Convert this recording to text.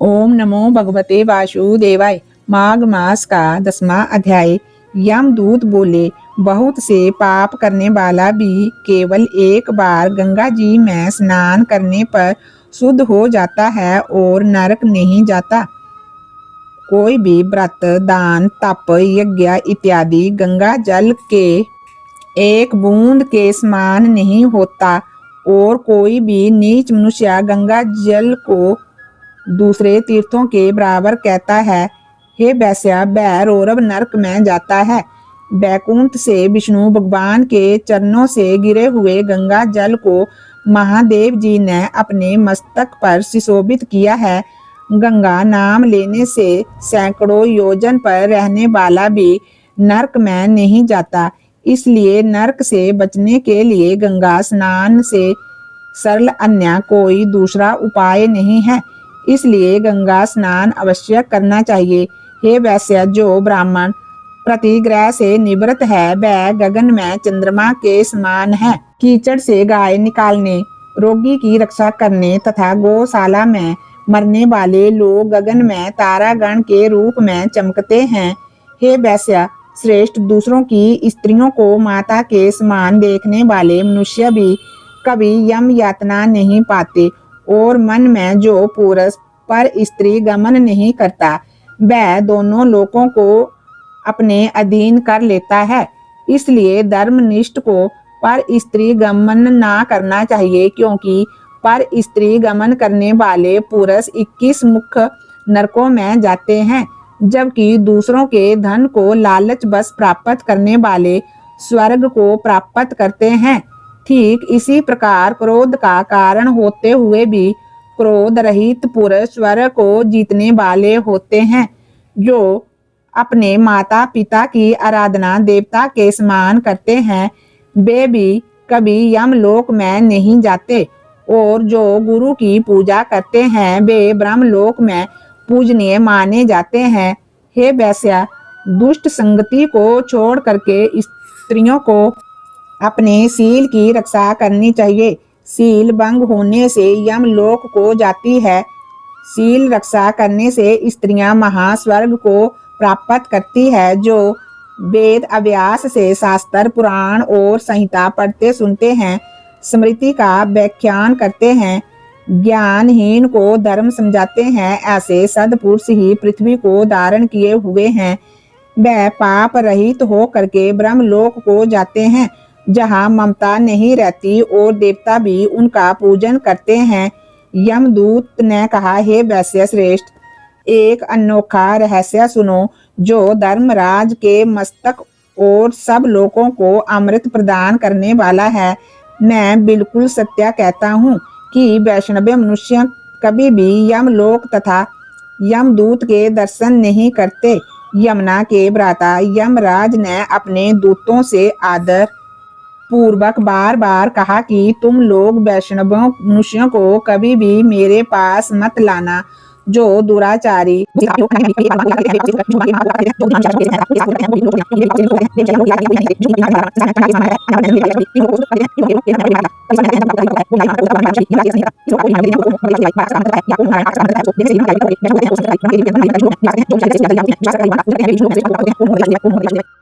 ओम नमो भगवते वासुदेवाय। माघ मास का 10वां अध्याय। यमदूत बोले, बहुत से पाप करने वाला भी केवल एक बार गंगा जी में स्नान करने पर शुद्ध हो जाता है और नरक नहीं जाता। कोई भी व्रत, दान, तप, यज्ञ इत्यादि गंगा जल के एक बूंद के समान नहीं होता और कोई भी नीच मनुष्य गंगा जल को दूसरे तीर्थों के बराबर कहता है, हे वैश्य, वह रौरव नरक में जाता है। बैकुंठ से विष्णु भगवान के चरणों से गिरे हुए गंगा जल को महादेव जी ने अपने मस्तक पर सुशोभित किया है। गंगा नाम लेने से सैकड़ों योजन पर रहने वाला भी नरक में नहीं जाता। इसलिए नरक से बचने के लिए गंगा स्नान से सरल अन्य कोई दूसरा उपाय नहीं है। इसलिए गंगा स्नान अवश्य करना चाहिए। हे वैश्य, जो ब्राह्मण प्रतिग्रह से निवृत्त है वह गगन में चंद्रमा के समान है। कीचड़ से गाय निकालने, रोगी की रक्षा करने तथा गौशाला में मरने वाले लोग गगन में तारागण के रूप में चमकते हैं। हे वैश्य श्रेष्ठ, दूसरों की स्त्रियों को माता के समान देखने वाले मनुष्य भी कभी यम यातना नहीं पाते और मन में जो पुरुष पर स्त्री गमन नहीं करता वह दोनों लोकों को अपने अधीन कर लेता है। इसलिए धर्मनिष्ठ को पर स्त्री गमन ना करना चाहिए, क्योंकि पर स्त्री गमन करने वाले पुरुष 21 मुख्य नरकों में जाते हैं, जबकि दूसरों के धन को लालच बस प्राप्त करने वाले स्वर्ग को प्राप्त करते हैं। ठीक इसी प्रकार क्रोध का कारण होते हुए भी क्रोध रहित पुरुष स्वर्ग को जीतने वाले होते हैं। जो अपने माता पिता की आराधना देवता के समान करते हैं वे भी कभी यमलोक में नहीं जाते और जो गुरु की पूजा करते हैं वे ब्रह्मलोक में पूजनीय माने जाते हैं। हे वैश्य, दुष्ट संगति को छोड़ करके स्त्रियों को अपने शील की रक्षा करनी चाहिए। शील भंग होने से यमलोक को जाती है। शील रक्षा करने से स्त्रियां महास्वर्ग को प्राप्त करती है। जो वेद अभ्यास से शास्त्र, पुराण और संहिता पढ़ते सुनते हैं, स्मृति का व्याख्यान करते हैं, ज्ञानहीन को धर्म समझाते हैं, ऐसे सद्पुरुष ही पृथ्वी को धारण किए हुए हैं। वह पाप रहित हो करके ब्रह्मलोक को जाते हैं, जहाँ ममता नहीं रहती और देवता भी उनका पूजन करते हैं। यमदूत ने कहा, हे वैश्य श्रेष्ठ, एक अनोखा रहस्य सुनो, जो धर्मराज के मस्तक और सब लोगों को अमृत प्रदान करने वाला है। मैं बिल्कुल सत्य कहता हूँ कि वैष्णव मनुष्य कभी भी यमलोक तथा यमदूत के दर्शन नहीं करते। यमुना के भ्राता यमराज ने अपने दूतों से आदर पूर्वक बार बार कहा कि तुम लोग वैष्णव मनुष्यों को कभी भी मेरे पास मत लाना, जो दुराचारी